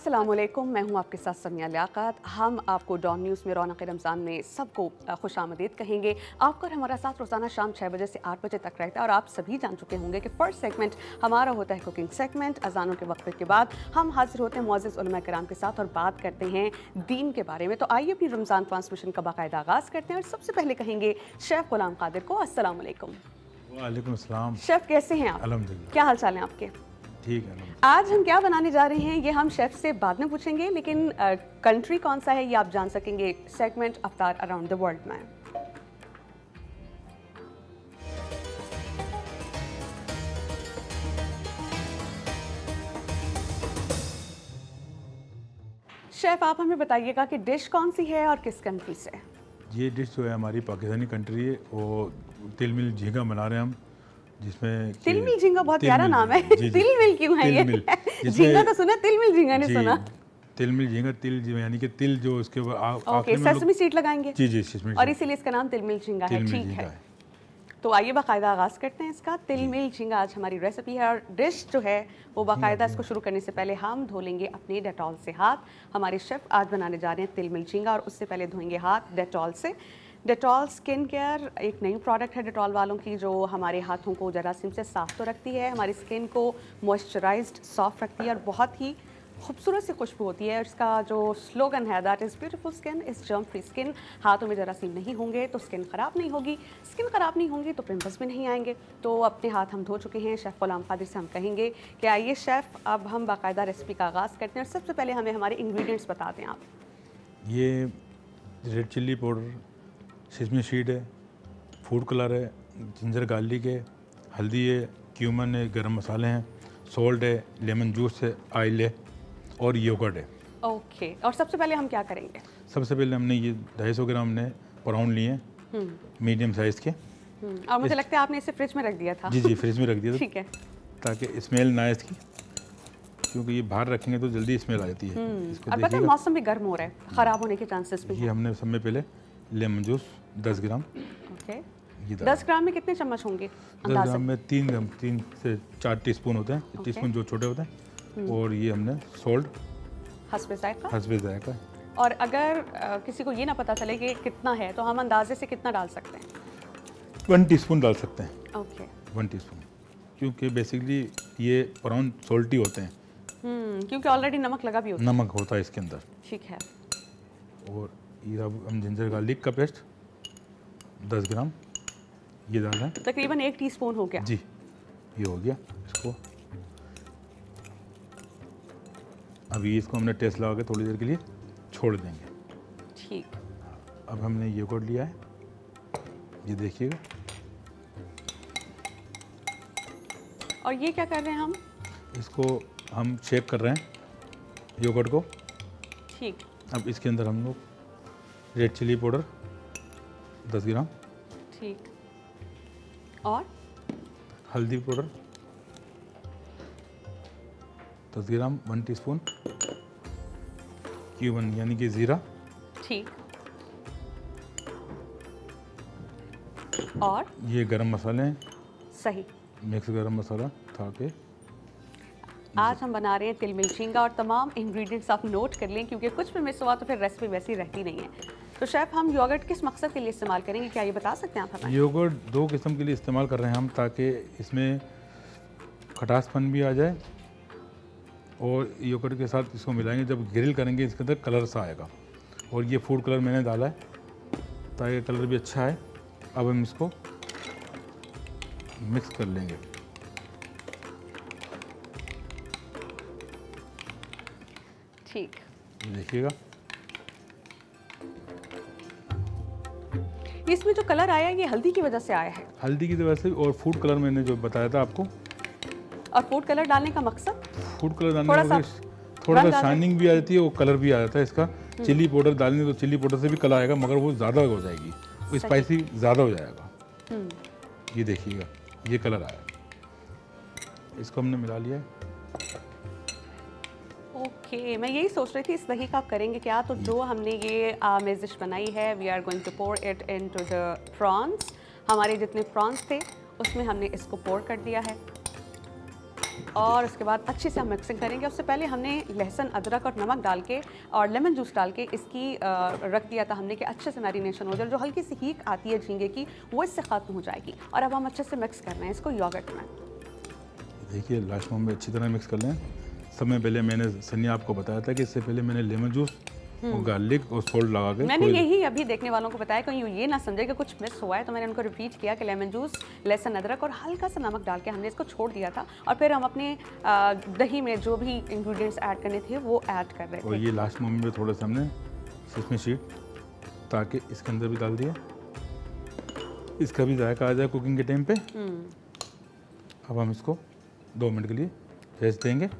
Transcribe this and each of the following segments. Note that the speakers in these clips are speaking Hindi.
अस्सलामुअलैकुम, मैं हूं आपके साथ समिया लियाकत। हम आपको डॉन न्यूज़ में रौनक रमज़ान में सबको खुशामदीद कहेंगे। आपको और हमारा साथ रोज़ाना शाम 6 बजे से 8 बजे तक रहता है और आप सभी जान चुके होंगे कि फ़र्स्ट सेगमेंट हमारा होता है कुकिंग सेगमेंट। अज़ानों के वक्फे के बाद हम हाजिर होते हैं मुअज़्ज़िज़ उलमा किराम के साथ और बात करते हैं दीन के बारे में। तो आइए अपनी रमज़ान ट्रांसमिशन का बाकायदा आगाज़ करते हैं और सबसे पहले कहेंगे शेफ़ ग़ुलाम क़ादिर को अस्सलामुअलैकुम। वालेकुम अस्सलाम। शेफ़ कैसे हैं आप? अल्हम्दुलिल्लाह। क्या हाल चाल हैं आपके? ठीक है। आज हम क्या बनाने जा रहे हैं ये हम शेफ़ से बाद में पूछेंगे, लेकिन कंट्री कौन सा है ये आप जान सकेंगे segment Aftar around the world में। शेफ़ आप हमें बताइएगा कि डिश कौन सी है और किस कंट्री से? ये डिश जो है हमारी पाकिस्तानी कंट्री है और तिल मिल झींगा बना रहे हैं हम, जिसमें तिल मिल झींगा बहुत प्यारा नाम है। तिल मिल क्यों है ये? झींगा तो सुना, तिल मिल झींगा नहीं सुना। तिल मिल झींगा, तिल यानी कि तिल जो उसके ओके, सेसमी सीड लगाएंगे जी जी सेसमी और इसीलिए इसका नाम तिल मिल झींगा है। ठीक है, तो आइए बाकायदा आगाज़ करते हैं इसका। तिल मिल झींगा आज हमारी रेसिपी है और डिश जो है वो बाकायदा इसको शुरू करने से पहले हम धो लेंगे अपने डेटॉल से हाथ। हमारे शेफ़ आज बनाने जा रहे हैं तिल मिल झींगा और उससे पहले धोएंगे हाथ डेटॉल से। डेटॉल स्किन केयर एक नई प्रोडक्ट है डेटॉल वालों की, जो हमारे हाथों को जरासीम से साफ़ तो रखती है, हमारी स्किन को मॉइस्चराइज्ड सॉफ्ट रखती है और बहुत ही खूबसूरत सी खुशबू होती है। इसका जो स्लोगन है that is beautiful skin is germ free skin. हाथों में जरासीम नहीं होंगे तो स्किन ख़राब नहीं होगी, स्किन ख़राब नहीं होंगी तो पिंपल्स भी नहीं आएंगे। तो अपने हाथ हम धो चुके हैं। शेफ़ ग़ुलाम क़ादिर से हम कहेंगे कि आइए शेफ़ अब हम बाकायदा रेसिपी का आगाज़ करते हैं और सबसे पहले हमें हमारे इंग्रेडिएंट्स बता दें आप। ये red chilli powder, sesame seed है, फूड कलर है, जिंजर गार्लिक है, हल्दी है, क्यूमन है, गरम मसाले हैं, सॉल्ट है, लेमन जूस है, ऑयल है और योगर्ट है। ओके, और सबसे पहले हम क्या करेंगे? सबसे पहले हमने ये 250 ग्राम हमने प्राउन लिए हैं मीडियम साइज़ के। और मुझे लगता है आपने इसे फ्रिज में रख दिया था। जी जी फ्रिज में रख दिया था। ठीक है, ताकि स्मेल ना आए इसकी, क्योंकि ये बाहर रखेंगे तो जल्दी स्मेल आ जाती है। और पता है मौसम भी गर्म हो रहा है, ख़राब होने के चांसेस भी हैं। ये हमने सब में पहले लेमन जूस 10 ग्राम। ओके, 10 ग्राम में कितने चम्मच होंगे? 10 ग्राम में 3 से 4 टीस्पून होते हैं। टीस्पून जो छोटे होते हैं। और ये हमने सॉल्ट हस्बे जायका। और अगर किसी को ये ना पता चले कि कितना है तो हम अंदाजे से कितना डाल सकते हैं? 1 टीस्पून डाल सकते हैं। ओके, 1 टीस्पून, क्योंकि बेसिकली ये प्राउन सॉल्टी होते हैं। क्योंकि ऑलरेडी नमक लगा भी होता है। नमक होता है इसके अंदर। ठीक है। और ये हम जिंजर गार्लिक का पेस्ट 10 ग्राम ये डालना है। तकरीबन 1 टीस्पून हो गया। जी, ये हो गया। इसको अभी इसको हमने टेस्ट लगा के थोड़ी देर के लिए छोड़ देंगे। ठीक। अब हमने योगर्ट लिया है, ये देखिएगा। और ये क्या कर रहे हैं हम? इसको हम शेक कर रहे हैं योगर्ट को। ठीक। अब इसके अंदर हम लोग रेड चिली पाउडर 10 ग्राम। ठीक। और हल्दी पाउडर 10 ग्राम, 1 टीस्पून। क्यूमन यानी कि ज़ीरा। ठीक। और ये गरम मसाले हैं। सही, मिक्स गरम मसाला था के आज हम बना रहे हैं तिल मिल झींगा और तमाम इंग्रेडिएंट्स आप नोट कर लें, क्योंकि कुछ भी मिस हुआ तो फिर रेसिपी वैसी रहती नहीं है। तो शेफ़ हम योगर्ट किस मकसद के लिए इस्तेमाल करेंगे, क्या ये बता सकते हैं आप हमें? योगर्ट 2 किस्म के लिए इस्तेमाल कर रहे हैं हम, ताकि इसमें खटासपन भी आ जाए और योगर्ट के साथ इसको मिलाएंगे, जब ग्रिल करेंगे इसके अंदर कलर सा आएगा। और ये फूड कलर मैंने डाला है ताकि कलर भी अच्छा है। अब हम इसको मिक्स कर लेंगे। ठीक, देखिएगा इसमें जो कलर आया ये हल्दी की वजह से आया है। हल्दी की वजह से, और फूड कलर मैंने जो बताया था आपको। और फूड कलर डालने का मकसद? फूड कलर डालने से थोड़ा सा शाइनिंग भी आ जाती है, वो कलर भी आ जाता है इसका। चिली पाउडर डालने तो चिली पाउडर से भी कलर आएगा, मगर वो ज़्यादा हो जाएगी, वो स्पाइसी ज़्यादा हो जाएगा। ये देखिएगा, ये कलर आया। इसको हमने मिला लिया है। ओके, मैं यही सोच रही थी इस दही का आप करेंगे क्या। तो जो हमने ये मेज़िश बनाई है, we are going to pour it into the prawns. हमारे जितने प्रॉन्स थे उसमें हमने इसको पोर कर दिया है। और उसके बाद अच्छे से हम मिक्सिंग करेंगे। उससे पहले हमने लहसुन, अदरक और नमक डाल के और लेमन जूस डाल के इसकी रख दिया था हमने कि अच्छे से मैरिनेशन हो जाए। जो हल्की सी हीक आती है झींगे की वो इससे ख़त्म हो जाएगी। और अब हम अच्छे से मिक्स करना है इसको योगर्ट में। देखिए लास्ट में अच्छी तरह मिक्स कर लें। समय पहले मैंने सनिया आपको बताया था कि इससे पहले मैंने लेमन जूस और गार्लिक और सोल्ट लगा के मैंने यही अभी देखने वालों को बताया कहीं ये ना समझे कि कुछ मिस हुआ है, तो मैंने उनको रिपीट किया कि लेमन जूस, लहसुन, अदरक और हल्का सा नमक डाल के हमने इसको छोड़ दिया था। और फिर हम अपने दही में जो भी इंग्रेडिएंट्स ऐड करने थे वो ऐड कर रहे थे। और ये लास्ट मोमेंट में थोड़ा सा हमने सेसमी सीड ताकि इसके अंदर भी डाल दिया, इसका भी जायका आ जाए कुकिंग के टाइम पे। अब हम इसको 2 मिनट के लिए रेस्ट देंगे।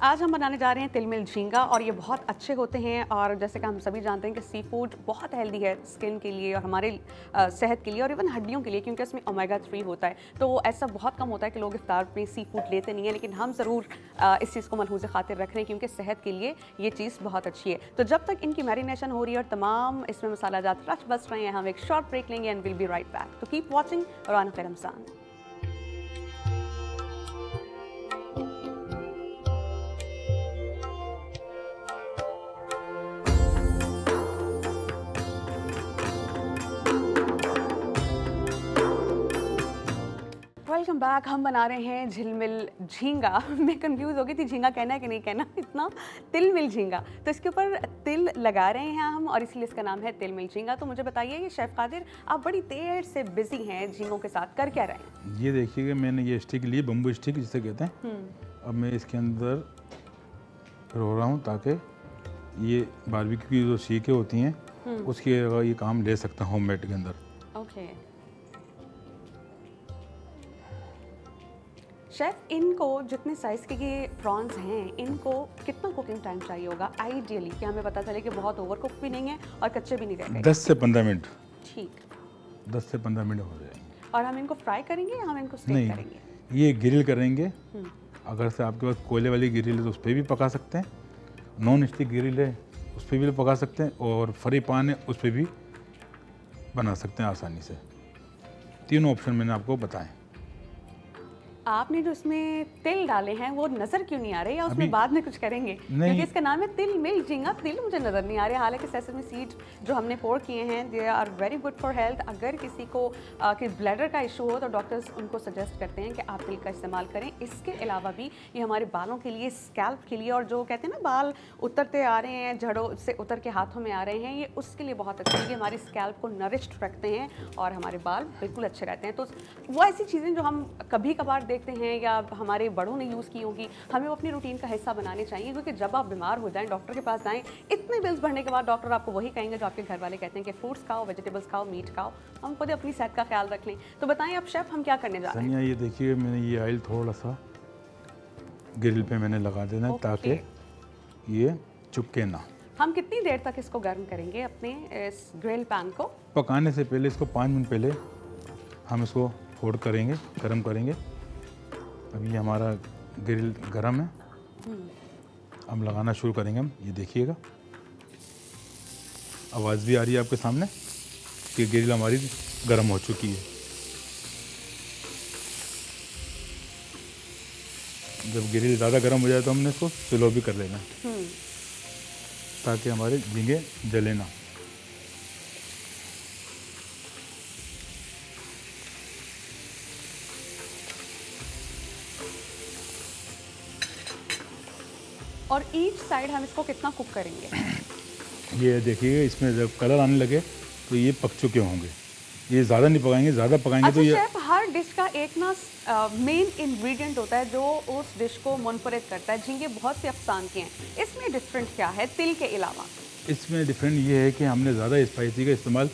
आज हम बनाने जा रहे हैं तिलमिल झींगा और ये बहुत अच्छे होते हैं। और जैसे कि हम सभी जानते हैं कि सी फूड बहुत हेल्दी है स्किन के लिए और हमारे सेहत के लिए और इवन हड्डियों के लिए, क्योंकि इसमें ओमेगा 3 होता है। तो ऐसा बहुत कम होता है कि लोग इफ्तार में सी फूड लेते नहीं है, लेकिन हम ज़रूर इस चीज़ को मलहूज़ खातिर रख रहे हैं क्योंकि सेहत के लिए ये चीज़ बहुत अच्छी है। तो जब तक इनकी मैरिनेशन हो रही है और तमाम इसमें मसाला जात रच बस रहे हैं, हम एक शॉर्ट ब्रेक लेंगे and will be right back. तो keep watching Raunaq Ramzan. Welcome back. हम बना रहे हैं झिलमिल झींगा। मैं कंफ्यूज हो गई थी झींगा कहना है कि नहीं कहना, इतना तिलमिल झींगा। तो इसके ऊपर तिल लगा रहे हैं हम और इसलिए इसका नाम है तिलमिल झींगा। तो मुझे बताइए कि शेफ़ कादिर, आप बड़ी देर से बिजी हैं झींगों के साथ, कर क्या रहे हैं? ये देखिएगा मैंने ये स्टिक ली, बम्बू स्टिक जिसे कहते हैं। अब मैं इसके अंदर रो रहा हूँ ताकि ये बारबेक्यू की जो सीखें होती हैं उसकी ये काम ले सकता हूँ होममेड के अंदर। ओके शेफ, इनको जितने साइज़ के ये प्रॉन्स हैं इनको कितना कुकिंग टाइम चाहिए होगा आइडियली, कि हमें पता चले कि बहुत ओवर कुक भी नहीं है और कच्चे भी नहीं रह गए? 10 से 15 मिनट। ठीक, 10 से 15 मिनट हो जाएंगे। और हम इनको फ्राई करेंगे या हम इनको स्टेक करेंगे? ये ग्रिल करेंगे। अगर से आपके पास कोयले वाली ग्रिल है तो उस पर भी पका सकते हैं, नॉन स्टिक ग्रिल है उस पर भी पका सकते हैं, और फ्री पान है उस पर भी बना सकते हैं आसानी से। तीनों ऑप्शन मैंने आपको बताएं। आपने जो इसमें तिल डाले हैं वो नजर क्यों नहीं आ रहे, या उसमें बाद में कुछ करेंगे? क्योंकि इसका नाम है तिल मिल झींगा, तिल मुझे नजर नहीं आ रहे। हालांकि सेसमी सीड जो हमने पोर किए हैं they are very good for health. अगर किसी को कि ब्लैडर का इशू हो तो डॉक्टर्स उनको सजेस्ट करते हैं कि आप तिल का इस्तेमाल करें। इसके अलावा भी ये हमारे बालों के लिए, स्कैल्प के लिए, और जो कहते हैं ना बाल उतरते आ रहे हैं, जड़ों से उतर के हाथों में आ रहे हैं, ये उसके लिए बहुत अच्छा है। ये हमारे स्कैल्प को नरिश्ड रखते हैं और हमारे बाल बिल्कुल अच्छे रहते हैं। तो वो ऐसी चीज़ें जो हम कभी कभार देखते हैं या हमारे बड़ों ने यूज़ की होगी, हमें वो अपनी रूटीन का हिस्सा बनाने चाहिए। क्योंकि जब आप बीमार हो जाएं, डॉक्टर के पास जाएं, इतने बिल्स भरने के बाद डॉक्टर आपको वही कहेंगे जो आपके घर वाले कहते हैं कि फ्रूट्स खाओ, वेजिटेबल्स खाओ, मीट खाओ। हम खुद अपनी सेहत का ख्याल रख लें। तो बताएं अब शेफ, हम क्या करने जा रहे हैं? ये देखिए मैंने ये ऑयल थोड़ा सा ग्रिल पे मैंने लगा देना है ताकि ये चुपके ना। हम कितनी देर तक इसको गर्म करेंगे अपने इस ग्रिल पैन को? पकाने से पहले इसको 5 मिनट पहले हम इसको होल्ड करेंगे, गर्म करेंगे। अभी हमारा ग्रिल गर्म है, हम लगाना शुरू करेंगे। हम ये देखिएगा, आवाज़ भी आ रही है आपके सामने कि ग्रिल हमारी गर्म हो चुकी है। जब ग्रिल ज़्यादा गर्म हो जाए तो हमने इसको स्लो भी कर लेना ताकि हमारे झींगे जले ना। और ईच साइड हम इसको कितना कुक करेंगे? ये देखिए इसमें जब कलर आने लगे तो ये पक चुके होंगे। ये ज़्यादा नहीं पकाएंगे, ज़्यादा पकाएंगे तो ये शेफ, हर डिश का एक ना मेन इंग्रेडिएंट होता है जो उस डिश को मुनफरिद करता है। झींगे बहुत से अफसान के हैं, इसमें डिफरेंट क्या है तिल के अलावा? इसमें डिफरेंट ये है कि हमने ज़्यादा स्पाइसी का इस्तेमाल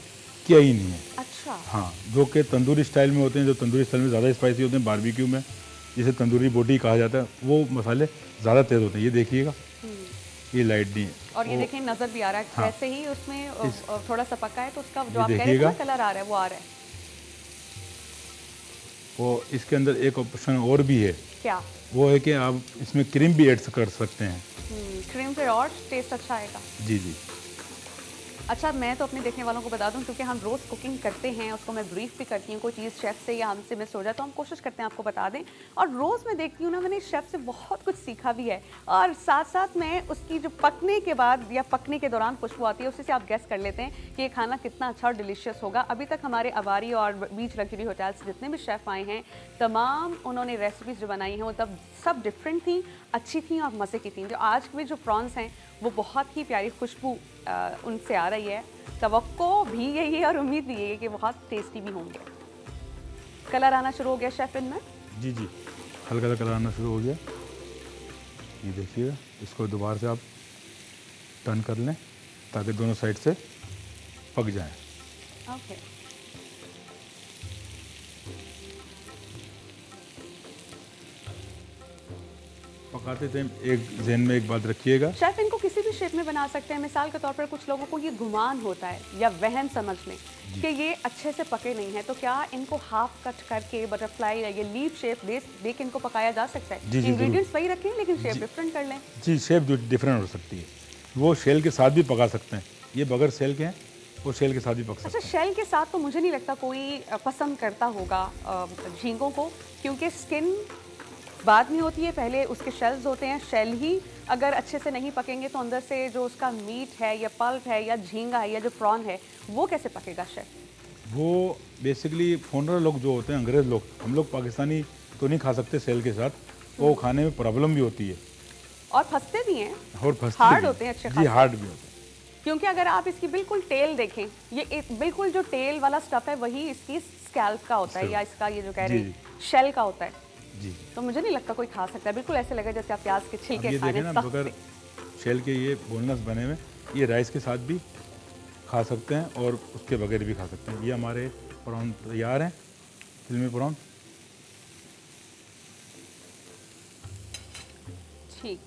किया ही नहीं है। अच्छा। हाँ, जो कि तंदूरी स्टाइल में होते हैं, जो तंदूरी स्टाइल में ज़्यादा स्पाइसी होते हैं, बारबेक्यू में जिसे तंदूरी बोटी कहा जाता है, वो मसाले ज़्यादा तेज़ होते हैं। ये देखिएगा ये लाइट नहीं है, और ये देखिए नज़र भी आ रहा है। हाँ, जैसे ही उसमें थोड़ा सा पका है तो उसका जो आप कह रहे थे ना कलर आ रहा है वो आ रहा है। वो इसके अंदर एक ऑप्शन और भी है। क्या? वो है कि आप इसमें क्रीम भी ऐड कर सकते हैं। क्रीम से और टेस्ट अच्छा आएगा। जी जी। अच्छा, मैं तो अपने देखने वालों को बता दूं, क्योंकि हम रोज़ कुकिंग करते हैं, उसको मैं ब्रीफ भी करती हूँ, कोई चीज़ शेफ़ से या हमसे मिस हो जाए तो हम कोशिश करते हैं आपको बता दें। और रोज़ मैं देखती हूँ ना, मैंने शेफ़ से बहुत कुछ सीखा भी है, और साथ साथ मैं उसकी जो पकने के बाद या पकने के दौरान खुशबू आती है, उसी से आप गेस कर लेते हैं कि ये खाना कितना अच्छा और डिलीशियस होगा। अभी तक हमारे अवारी और बीच लग्जरी होटल्स जितने भी शेफ़ आए हैं, तमाम उन्होंने रेसिपीज़ जो बनाई हैं वो तब सब डिफरेंट थी, अच्छी थी और मज़े की थी। जो आज के जो प्रॉन्स हैं वो बहुत ही प्यारी खुशबू उनसे आ रही है। तवक्को भी यही है और उम्मीद भी यही है कि बहुत टेस्टी भी होंगे। कलर आना शुरू हो गया शेफ इनमें? जी जी, हल्का हल्का कलर आना शुरू हो गया। ये देखिएगा, इसको दोबारा से आप टर्न कर लें ताकि दोनों साइड से पक जाएं। ओके। पकाते टाइम एक जहन में एक बात रखिएगा, शेफ इनको किसी भी शेप में बना सकते हैं। मिसाल के तौर पर कुछ लोगों को ये गुमान होता है या वहम समझ लें कि ये अच्छे से पके नहीं है, तो क्या इनको हाफ कट करके बटरफ्लाई या ये लीफ शेप दे के इनको पकाया जा सकता है? इंग्रेडिएंट्स वही रखें लेकिन शेप डिफरेंट कर लें। जी, शेप जो डिफरेंट हो सकती है, वो शेल के साथ भी पका सकते हैं। ये बगैर शेल के हैं, वो शेल के साथ भी पक सकते हैं। अच्छा, शेल के साथ तो मुझे नहीं लगता कोई पसंद करता होगा झींगों को, क्योंकि स्किन बाद में होती है, पहले उसके शेल्स होते हैं। शेल ही अगर अच्छे से नहीं पकेंगे तो अंदर से जो उसका मीट है या पल्प है या झींगा है या जो प्रॉन है वो कैसे पकेगा शेफ? वो बेसिकली फॉरेनर लोग जो होते हैं, अंग्रेज लोग, हम लोग पाकिस्तानी तो नहीं खा सकते शेल के साथ, वो खाने में प्रॉब्लम भी होती है और फंसते भी हैं और फंसते हार्ड भी होते हैं अच्छे जी, खासे। हार्ड भी होते हैं। क्योंकि अगर आप इसकी बिल्कुल टेल देखें, ये बिल्कुल जो टेल वाला स्टफ है वही इसकी स्कैल्प का होता है या इसका ये जो कह रहे हैं शेल का होता है जी। तो मुझे नहीं लगता कोई खा सकता है। बिल्कुल ऐसे लगे जैसे आप प्याज के छिलके ये खा रहे देखें हैं ना, सख्त बगैर से। शेल के ये बोनलेस बने हुए, ये राइस के साथ भी खा सकते हैं और उसके बगैर भी खा सकते हैं। ये हमारे प्रॉन तैयार हैं, फिल्मी प्रॉन। ठीक,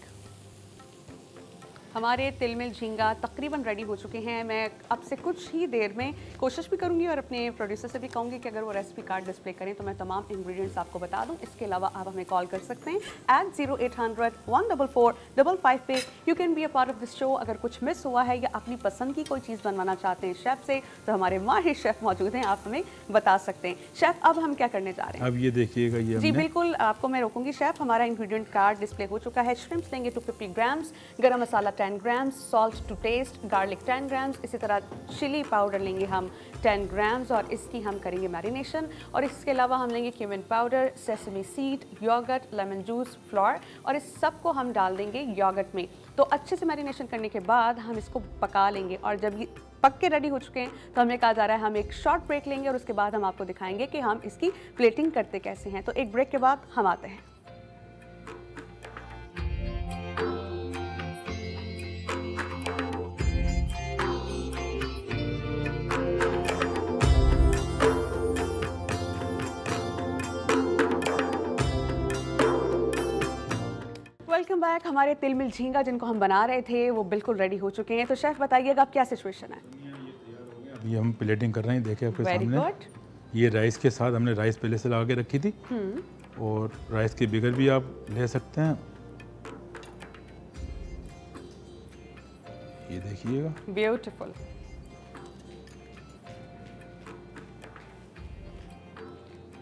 हमारे तिलमिल झींगा तकरीबन रेडी हो चुके हैं। मैं अब से कुछ ही देर में कोशिश भी करूंगी और अपने प्रोड्यूसर से भी कहूंगी कि अगर वो रेसिपी कार्ड डिस्प्ले करें तो मैं तमाम इंग्रेडिएंट्स आपको बता दूं। इसके अलावा आप हमें कॉल कर सकते हैं at 0800-144-55 पे। You can be a part of this show. अगर कुछ मिस हुआ है या अपनी पसंद की कोई चीज़ बनवाना चाहते हैं शेफ़ से, तो हमारे माहिर शेफ़ मौजूद हैं, आप हमें बता सकते हैं। शेफ़, अब हम क्या करने जा रहे हैं? अब ये देखिएगा, ये जी बिल्कुल, आपको मैं रोकूंगी शेफ़। हमारा इंग्रेडिएंट कार्ड डिस्प्ले हो चुका है। श्रिम्प्स लेंगे 250 grams, garam masala 10 grams, salt to taste, garlic 10 grams, इसी तरह चिली पाउडर लेंगे हम 10 ग्राम्स और इसकी हम करेंगे मैरिनेशन। और इसके अलावा हम लेंगे cumin powder, sesame seed, yoghurt, lemon juice, flour, और इस सब को हम डाल देंगे योगर्ट में। तो अच्छे से मैरिनेशन करने के बाद हम इसको पका लेंगे और जब ये पक के रेडी हो चुके हैं तो हमें कहा जा रहा है हम एक शॉर्ट ब्रेक लेंगे और उसके बाद हम आपको दिखाएंगे कि हम इसकी प्लेटिंग करते कैसे हैं। तो एक ब्रेक के बाद हम आते हैं। Welcome back. हमारे तिलमिल झींगा जिनको हम बना रहे थे वो बिल्कुल रेडी हो चुके हैं। तो शेफ बताइएगा अब क्या सिचुएशन है? अभी हम प्लेटिंग कर रहे हैं, देखिए आपके वेरी सामने। गुड। ये राइस के साथ हमने राइस पहले से लगा के रखी थी और राइस के बिगर भी आप ले सकते हैं। ये देखिएगा, ब्यूटीफुल।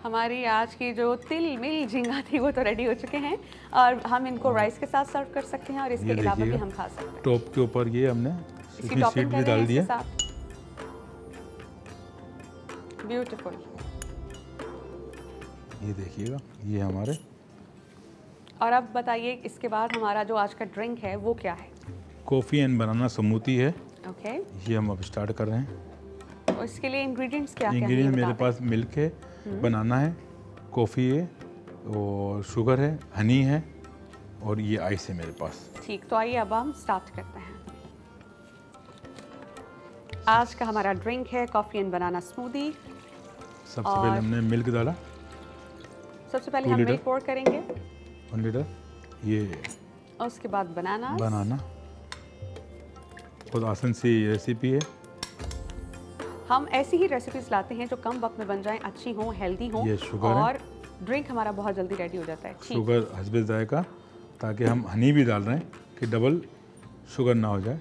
हमारी आज की जो तिल मिल झींगा थी वो तो रेडी हो चुके हैं और हम इनको राइस के साथ सर्व कर सकते हैं और इसके ये अलावा भी देखिए, हम खा सकते हैं। टॉप के ऊपर ये हमने इसकी इसमें टॉपिंग सीड कर भी रहे हैं डाल इसके दिया। साथ। ब्यूटीफुल। ये देखिएगा, ये हमारे। और अब बताइए इसके बाद हमारा जो आज का ड्रिंक है वो क्या है? कॉफ़ी एंड बनाना स्मूदी है। ओके। ये हम अब स्टार्ट कर रहे हैं। और इसके लिए इंग्रेडिएंट्स क्या क्या हैं? इंग्रेडिएंट ये मेरे बता पास मिल्क है, बनाना है, कॉफ़ी है और शुगर है, हनी है और ये आइस है मेरे पास। दें। ठीक, तो आइए अब हम स्टार्ट करते हैं। आज का हमारा ड्रिंक है कॉफ़ी एंड बनाना स्मूदी। सबसे पहले हमने मिल्क डाला, सबसे पहले 2 हम लीटर। मिल्क पोर करेंगे 1 लीटर। ये और उसके बाद बनाना। बहुत आसान सी रेसिपी है। हम ऐसी ही रेसिपीज लाते हैं जो कम वक्त में बन जाएं, अच्छी हों, हेल्दी हों, ये शुगर है। और ड्रिंक हमारा बहुत जल्दी रेडी हो जाता है। ठीक। शुगर हस्बे जायका, ताकि हम हनी भी डाल रहे हैं कि डबल शुगर ना हो जाए।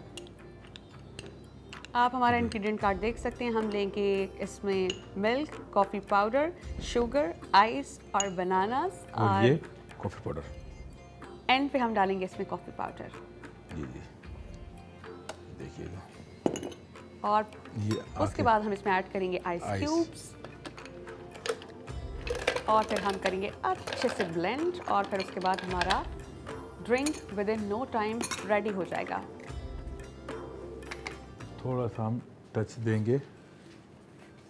आप हमारा इंग्रेडिएंट कार्ड देख सकते हैं। हम लेंगे इसमें milk, coffee powder, sugar, ice और बनानास और ये कॉफ़ी पाउडर। एंड पे हम डालेंगे इसमें कॉफ़ी पाउडर। जी देखिएगा। और उसके बाद हम इसमें ऐड करेंगे आइस क्यूब्स और फिर हम करेंगे अच्छे से ब्लेंड और फिर उसके बाद हमारा drink within no time ready हो जाएगा। थोड़ा सा हम टच देंगे,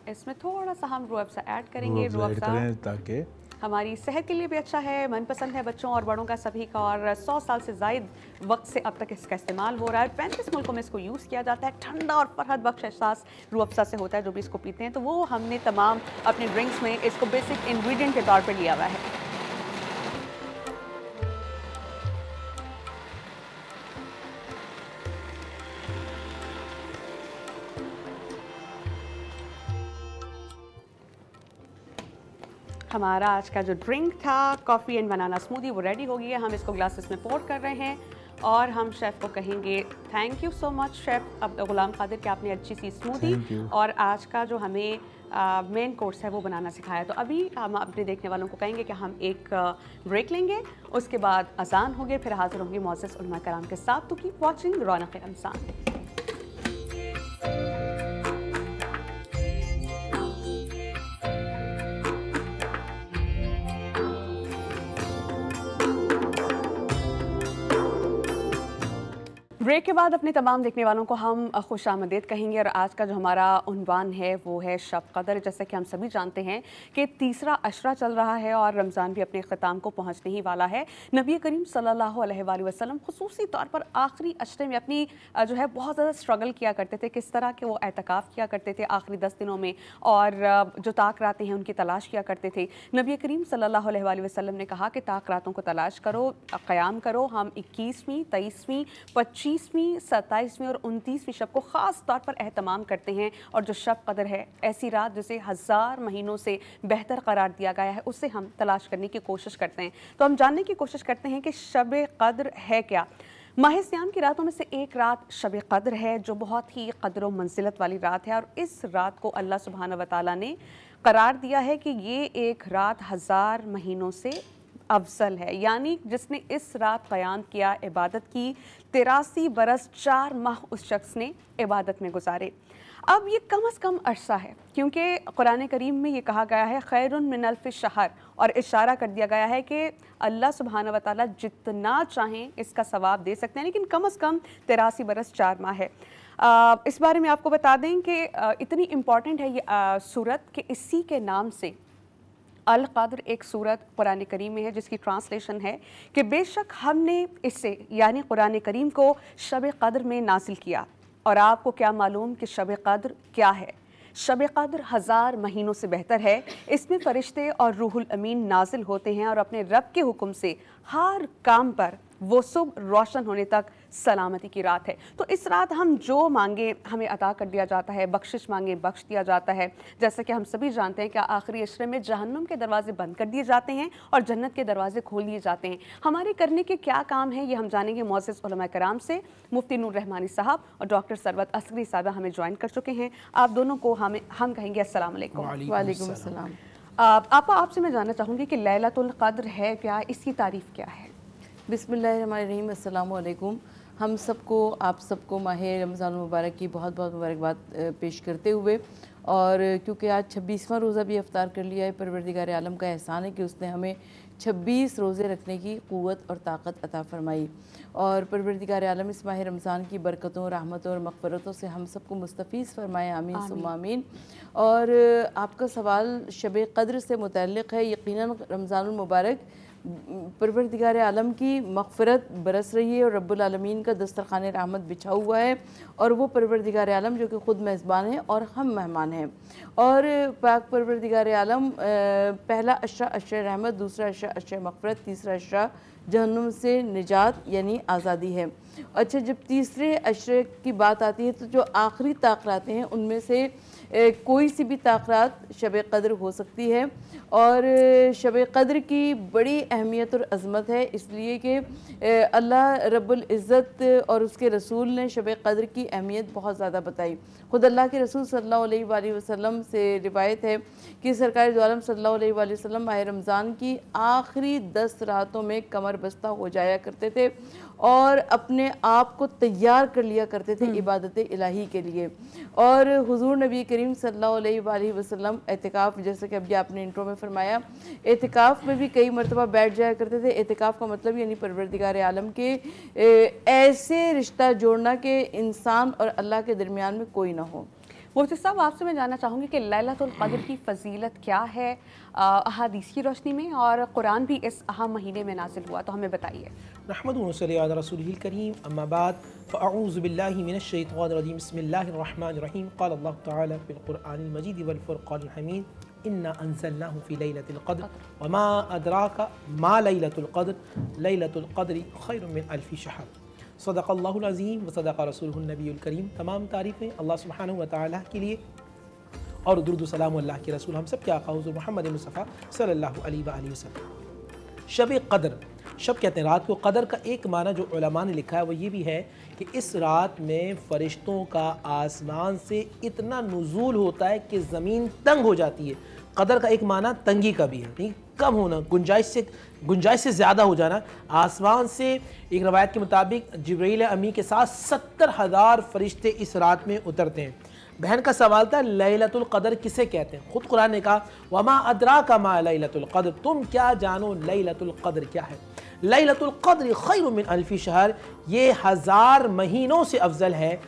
इसमें थोड़ा सा हम रूह अफ़ज़ा ऐड करेंगे। रूह अफ़ज़ा ताकि हमारी सेहत के लिए भी अच्छा है, मनपसंद है बच्चों और बड़ों का सभी का, और 100 साल से ज़ायद वक्त से अब तक इसका इस्तेमाल हो रहा है। 35 मुल्कों में इसको यूज़ किया जाता है। ठंडा और फरहत बख्श एहसास रूह अफ़ज़ा से होता है जो भी इसको पीते हैं। तो वो हमने तमाम अपने ड्रिंक्स में इसको बेसिक इंग्रेडिएंट के तौर पर लिया हुआ है। हमारा आज का जो ड्रिंक था कॉफ़ी एंड बनाना स्मूदी वो रेडी हो गई है। हम इसको ग्लासेस में पोर कर रहे हैं और हम शेफ़ को कहेंगे thank you so much chef अब गुलाम कादिर कि आपने अच्छी सी स्मूदी और आज का जो हमें मेन कोर्स है वो बनाना सिखाया। तो अभी हम अपने देखने वालों को कहेंगे कि हम एक ब्रेक लेंगे, उसके बाद अजान होंगे, फिर हाजिर होंगे मोअज़्ज़ज़ उलमा कराम के साथ। तो कीप वॉचिंग रौनक-ए-रमज़ान। ब्रेक के बाद अपने तमाम देखने वालों को हम खुश आमदीद कहेंगे और आज का जो हमारा उन्वान है वो है शब कदर। जैसे कि हम सभी जानते हैं कि तीसरा अशरा चल रहा है और रमज़ान भी अपने ख़िताम को पहुंचने ही वाला है। नबी करीम सल्लल्लाहु अलैहि वसल्लम खुसूसी तौर पर आखिरी अशरे में अपनी जो है बहुत ज़्यादा स्ट्रगल किया करते थे, किस तरह के वो एतकाफ़ किया करते थे आखिरी 10 दिनों में और जो ताक रातें हैं उनकी तलाश किया करते थे। नबी करीम सल्लल्लाहु अलैहि वसल्लम ने कहा कि ताक रातों को तलाश करो, क़याम करो। हम 21वीं, 23वीं, 25वीं, 27वीं और 29वीं शब को ख़ास तौर पर एहतमाम करते हैं और जो शब कदर है ऐसी रात जिसे 1000 महीनों से बेहतर करार दिया गया है उसे हम तलाश करने की कोशिश करते हैं। तो हम जानने की कोशिश करते हैं कि शब कद्र है क्या। माह सियाम की रातों में से एक रात शब कद्र है जो बहुत ही कद्र व मंजिलत वाली रात है और इस रात को अल्लाह सुब्हानहू व तआला ने करार दिया है कि ये एक रात 1000 महीनों से अफजल है। यानी जिसने इस रात क़याम किया, इबादत की, 83 बरस 4 माह उस शख्स ने इबादत में गुजारे। अब ये कम अज़ कम अरसा है क्योंकि कुरान करीम में ये कहा गया है खैरुन मिन अल्फ़ि शहर और इशारा कर दिया गया है कि अल्लाह सुब्हानहू व तआला जितना चाहें इसका सवाब दे सकते हैं, लेकिन कम अज़ कम 83 बरस 4 माह है। इस बारे में आपको बता दें कि इतनी इम्पॉर्टेंट है ये सूरत कि इसी के नाम से अल क़द्र एक सूरत कुरान करीम में है जिसकी ट्रांसलेशन है कि बेशक हमने इसे यानी कुरान करीम को शब क़द्र में नाजिल किया। और आपको क्या मालूम कि शब क़द्र क्या है? शब क़द्र 1000 महीनों से बेहतर है। इसमें फ़रिश्ते और रूहुल अमीन नाजिल होते हैं और अपने रब के हुक्म से हर काम पर वो सुबह रोशन होने तक सलामती की रात है। तो इस रात हम जो मांगे हमें अता कर दिया जाता है, बख्शिश मांगे बख्श दिया जाता है। जैसा कि हम सभी जानते हैं कि आखिरी अशरे में जहन्नुम के दरवाजे बंद कर दिए जाते हैं और जन्नत के दरवाजे खोल दिए जाते हैं। हमारे करने के क्या काम है ये हम जानेंगे मुअज़्ज़ज़ उलमा कराम से। मुफ्ती नूर रहमानी साहब और डॉक्टर सरवत असगरी साहबा हमें ज्वाइन कर चुके हैं। आप दोनों को हम कहेंगे अस्सलाम वालेकुम। वालेकुम अस्सलाम। आपा आपसे मैं जानना चाहूँगी कि लैलतुल क़द्र है क्या, इसकी तारीफ़ क्या है? बिस्मिल्लाहिर्रहमानिर्रहीम, अस्सलाम वालेकुम। हम सबको आप सबको माह रमज़ान मुबारक की बहुत बहुत मुबारकबाद पेश करते हुए और क्योंकि आज 26वां रोज़ा भी अफ्तार कर लिया है, परवरदिगार आलम का एहसान है कि उसने हमें 26 रोज़े रखने की क़ुव्वत और ताकत अता फ़रमाई और परवरदिगार आलम इस माह रमज़ान की बरकतों, रहमतों और मग़फ़िरतों से हम सबको मुस्तफ़ीज़ फ़रमाए, आमीन सुम्मा आमीन। और आपका सवाल शब क़द्र से मुतल्लिक़ है। यकीनन रमज़ानुल मुबारक परवरदिगार आलम की मग़फ़िरत बरस रही है और रब्बुल आलमीन का दस्तरख़ाने रहमत बिछा हुआ है और वो परवरदिगार आलम जो कि ख़ुद मेज़बान है और हम मेहमान हैं। और पाक परवरदिगार आलम पहला अशरा अशर रहमत, दूसरा अशरा अशर मग़फ़िरत, तीसरा अशरा जहन्नुम से निजात यानी आज़ादी है। अच्छा, जब तीसरे अशरे की बात आती है तो जो आखिरी ताक़ रातें हैं उनमें से कोई सी भी ताक़रात शब क़द्र हो सकती है। और शब क़द्र की बड़ी अहमियत और अज़मत है, इसलिए कि अल्लाह रब्बुल इज़्ज़त और उसके रसूल ने शब क़द्र की अहमियत बहुत ज़्यादा बताई। ख़ुद अल्लाह के रसूल सल्लल्लाहु अलैहि वसल्लम से रिवायत है कि सरकार दो आलम सल्लल्लाहु अलैहि वसल्लम माह रमज़ान की आखिरी 10 रातों में कमर बस्ता हो जाया करते थे और अपने आप को तैयार कर लिया करते थे इबादत इलाही के लिए। और हुजूर नबी करीम सल्लल्लाहु अलैहि वसल्लम एतिकाफ़, जैसे कि अभी आपने इंट्रो में फरमाया, एतिकाफ़ में भी कई मरतबा बैठ जाया करते थे। एतिकाफ़ का मतलब यानी परवरदिगार आलम के ऐसे रिश्ता जोड़ना कि इंसान और अल्लाह के दरमियान में कोई ना हो। मुफ्ती साहब, आपसे मैं जानना चाहूँगी कि लैलतुल क़द्र की फ़जीलत क्या है अहादीस की रोशनी में, और कुरान भी इस अहम महीने में नाज़िल हुआ, तो हमें बताइए। नहमदुहु व नसल्ली अला रसूलिहिल करीम, अम्मा बाद, फ़अऊज़ु बिल्लाहि मिनश शैतानिर रजीम, बिस्मिल्लाहिर रहमानिर रहीम। क़ाल अल्लाहु तआला फ़िल क़ुरआनिल मजीद वल फ़ुरक़ानिल हमीद, इन्ना अंज़लनाहु फ़ी लैलतिल क़द्र वमा अदराका मा लैलतुल क़द्र, लैलतुल क़द्रि खैरुम मिन अल्फ़ि शहर। सदक़ल्लाहुल अज़ीम व सदक़ रसूलुहुन नबियुल करीम। तमाम तारीफ़ें अल्लाह सुब्हानहु व तआला के लिए और दुरूद सलाम अल्लाह के रसूल हम सब के आका हुज़ूर मोहम्मद मुस्तफ़ा सल्लल्लाहु अलैहि वसल्लम। शब क़द्र, शब कहते हैं रात को। क़द्र का एक माना जो उलमा ने लिखा है वो ये भी है कि इस रात में फ़रिश्तों का आसमान से इतना नुज़ूल होता है कि ज़मीन तंग हो जाती है। क़द्र का एक माना तंगी का भी है, नहीं कम होना, गुंजाइश से ज़्यादा हो जाना। आसमान से एक रवायत के मुताबिक जिब्रील अमी के साथ 70,000 फरिश्ते इस रात में उतरते हैं। बहन का सवाल था लैलतुल क़द्र किसे कहते हैं? खुद कुरान ने कहा वमा अदराका मा लैलतुल क़द्र, तुम क्या जानो लैलतुल क़द्र क्या है। लैलतुल क़द्र खैरुम मिन अल्फ़ि शहर, ये 1000 महीनों से अफजल है।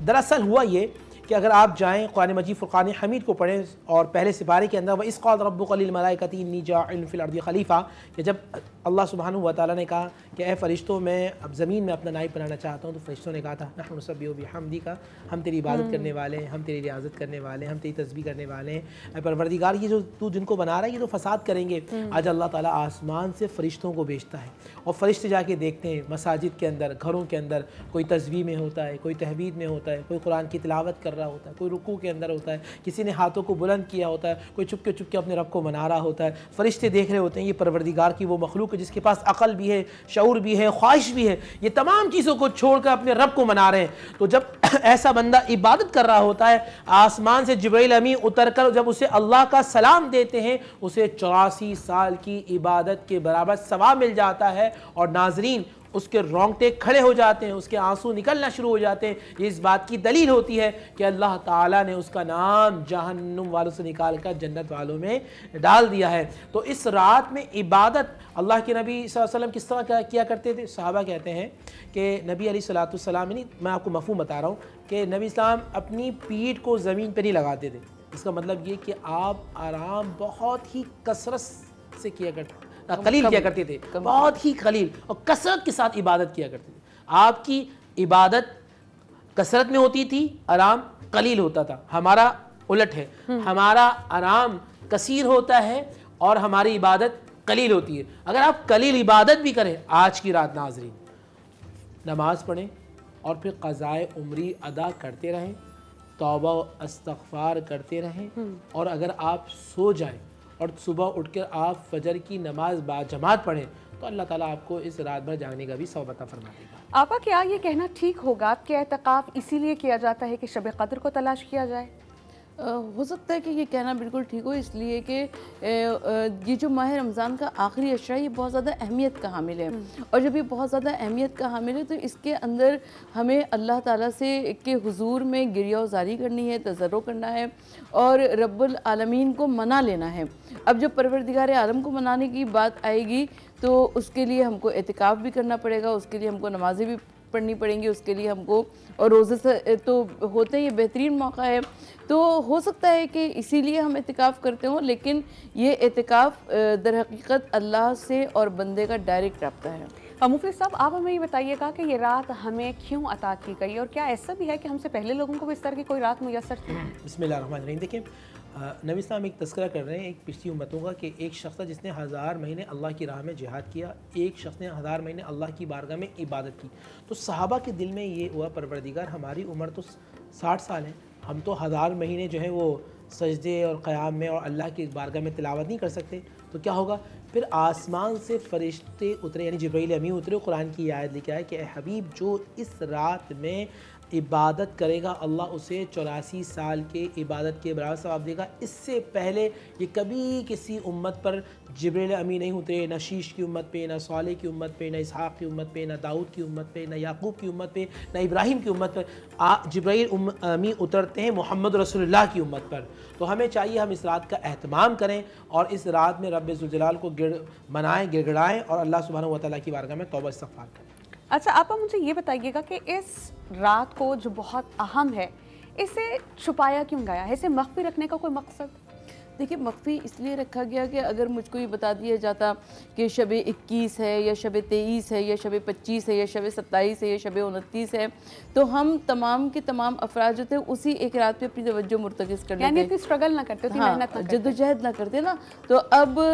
दरअसल हुआ ये कि अगर आप जाएँ कुरान मजीद फ़ुरक़ान हमीद को पढ़ें और पहले सिपारे के अंदर वइज़ क़ाल रब्बुका लिल मलाइकति इन्नी जाइलुन फ़िल अर्दि खलीफ़ा, कि जब अल्लाह सुब्हानहु व तआला ने कहा कि ए फ़रिश्तों मैं अब ज़मीन में अपना नाइब बनाना चाहता हूँ, तो फ़रिश्तों ने कहा था नहनु नुसब्बिहु बिहम्दिका, हम तेरी इबादत करने वाले हैं, हम तेरी रियाज़त करने वाले हैं, हम तेरी तस्बीह करने वाले हैं। परवरदिगार, ये जो तू जिनको बना रहा है ये तो फ़साद करेंगे। आज अल्लाह ताला आसमान से फ़रिश्तों को भेजता है और फ़रिश्ते जाके देखते हैं मसाजिद के अंदर, घरों के अंदर कोई तस्बीह में होता है, कोई तहवीद में होता है, कोई कुरान की तिलावत कर रहा होता है, कोई रुकू के अंदर होता है, किसी ने हाथों को बुलंद किया होता है, कोई चुपके चुपके अपने रब को मना रहा होता है। फ़रिश्ते देख रहे होते हैं ये परवरदिगार की वो मखलूक है जिसके पास अक़ल भी है, शऊर भी है, ख्वाहिश भी है, ये तमाम चीज़ों को छोड़कर अपने रब को मना रहे हैं। तो जब ऐसा बंदा इबादत कर रहा होता है, आसमान से जिब्रील अमी उतरकर जब उसे अल्लाह का सलाम देते हैं, उसे 84 साल की इबादत के बराबर सवाब मिल जाता है। और नाज़रीन, उसके रोंगटे खड़े हो जाते हैं, उसके आंसू निकलना शुरू हो जाते हैं। ये इस बात की दलील होती है कि अल्लाह ताला ने उसका नाम जहन्नुम वालों से निकाल कर जन्नत वालों में डाल दिया है। तो इस रात में इबादत अल्लाह के नबी सल्लल्लाहु अलैहि वसल्लम किस तरह किया करते थे? सहाबा कहते हैं कि नबी अलैहिस्सलाम, नहीं मैं आपको मफ़हूम बता रहा हूँ कि नबी इस्लाम अपनी पीठ को ज़मीन पर नहीं लगाते थे। इसका मतलब ये कि आप आराम बहुत ही कसरत से किया करते, कलील किया करते थे, बहुत ही कलील और कसरत के साथ इबादत किया करते थे। आपकी इबादत कसरत में होती थी, आराम कलील होता था। हमारा उलट है, हमारा आराम कसीर होता है और हमारी इबादत कलील होती है। अगर आप कलील इबादत भी करें आज की रात नाज़रीन, नमाज पढ़ें और फिर क़ज़ाए उम्री अदा करते रहें, तौबा इस्तग़फ़ार करते रहें, और अगर आप सो जाएं और सुबह उठकर आप फजर की नमाज बाजमात पढ़ें तो अल्लाह ताला आपको इस रात भर जागने का भी सवाब अता फरमा देगा। आपा, क्या ये कहना ठीक होगा कि एतिकाफ़ इसीलिए किया जाता है कि शब क़द्र को तलाश किया जाए? हो सकता है कि ये कहना बिल्कुल ठीक हो, इसलिए कि ये जो माह रमज़ान का आखिरी अशरा ये बहुत ज़्यादा अहमियत का हामिल है। और जब ये बहुत ज़्यादा अहमियत का हामिल है तो इसके अंदर हमें अल्लाह ताला से के हुजूर में गिरियाज़ारी करनी है, तज़र्रो करना है और रब्बुल आलमीन को मना लेना है। अब जब परवरदिगार आलम को मनाने की बात आएगी तो उसके लिए हमको एतिकाफ़ भी करना पड़ेगा, उसके लिए हमको नमाज़ें भी पढ़नी पड़ेंगी, उसके लिए हमको, और रोज़े से तो होते ही बेहतरीन मौका है। तो हो सकता है कि इसीलिए हम एतिकाफ़ करते हों, लेकिन ये एतिकाफ़ दर हकीकत अल्लाह से और बंदे का डायरेक्ट रब्ता है। मुफ्ती साहब, आप हमें ये बताइएगा कि ये रात हमें क्यों अता की गई, और क्या ऐसा भी है कि हमसे पहले लोगों को भी इस तरह की कोई रात मुयस्सर थी? बिस्मिल्लाहिर्रहमानिर्रहीम। देखिए, नबी इस्लाम एक तज़किरा कर रहे हैं एक पिछली उम्मतों का कि एक शख्स था जिसने 1000 महीने अल्लाह की राह में जिहाद किया, एक शख्स ने 1000 महीने अल्लाह की बारगाह में इबादत की। तो सहाबा के दिल में ये हुआ, परवरदिगार हमारी उम्र तो 60 साल है, हम तो हज़ार महीने जो है वो सजदे और क़याम में और अल्लाह की बारगाह में तिलावत नहीं कर सकते, तो क्या होगा? फिर आसमान से फ़रिश्ते उतरे, यानी जिब्राईल अमीन उतरे, कुरान की आयत लेके आए कि ए हबीब, जो इस रात में इबादत करेगा अल्लाह उसे 84 साल के इबादत के बराबर सवाब देगा। इससे पहले ये कभी किसी उम्मत पर जिब्राईल अमीन नहीं उतरे, ना शीश की उम्मत पे, ना सालेह की उम्मत पे, ना इसहाक़ की उम्मत पे, ना दाऊद की उम्मत पे, ना याकूब की उम्मत पे, ना इब्राहीम की उम्मत पर। जिब्राईल अमीन उतरते हैं मोहम्मद रसूलुल्लाह की उम्मत पर। तो हमें चाहिए हम इस रात का एहतमाम करें और इस रात में रब्बे ज़ुल जलाल को मनाएँ, गिड़गिड़ाएँ और अल्लाह सुब्हानहू व तआला की बारगाह में तौबा इस्तिग़फ़ार करें। अच्छा, आप मुझे ये बताइएगा कि इस रात को जो बहुत अहम है, इसे छुपाया क्यों गया है? इसे मख्फी रखने का कोई मकसद? देखिए, मख्फी इसलिए रखा गया कि अगर मुझको ये बता दिया जाता कि शब 21 है या शब 23 है या शब 25 है या शब 27 है या शब 29 है, तो हम तमाम के तमाम अफराद जो थे उसी एक रात पे अपनी तवज्जो मुर्तकिज़ कर लेते, यानी इतनी स्ट्रगल ना करते, हाँ, मेहनत ना करते, जद्दोजहद ना करते ना। तो अब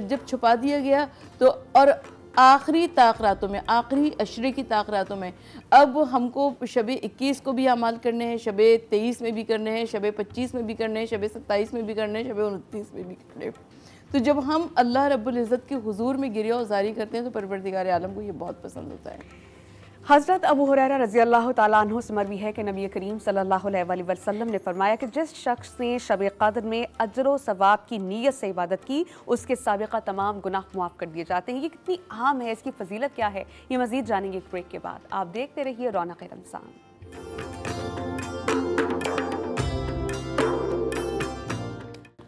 जब छुपा दिया गया तो, और आखिरी ताक़रातों में, आखिरी अशरे की ताक़रातों में अब हमको शब 21 को भी अमाल करने हैं, शब 23 में भी करने हैं, शब 25 में भी करने हैं, शब 27 में भी करने हैं, शब 29 में भी करने हैं। तो जब हम अल्लाह रब्बुल इज़्ज़त के हुजूर में गिरिया उज़ारी करते हैं तो परवरदिगार आलम को ये बहुत पसंद होता है। हज़रत अबू हुरैरा रज़ियल्लाहु ताला अन्हु से मरवी है कि नबी करीम सल्लल्लाहु अलैहि वसल्लम ने फरमाया कि जिस शख्स ने शब क़द्र में अजर व सवाब की नीयत से इबादत की, उसके साबिक़ा तमाम गुनाह माफ़ कर दिए जाते हैं। ये कितनी अहम है, इसकी फ़जीलत क्या है, ये मज़ीद जानेंगे एक ब्रेक के बाद। आप देखते रहिए Raunaq Ramzan.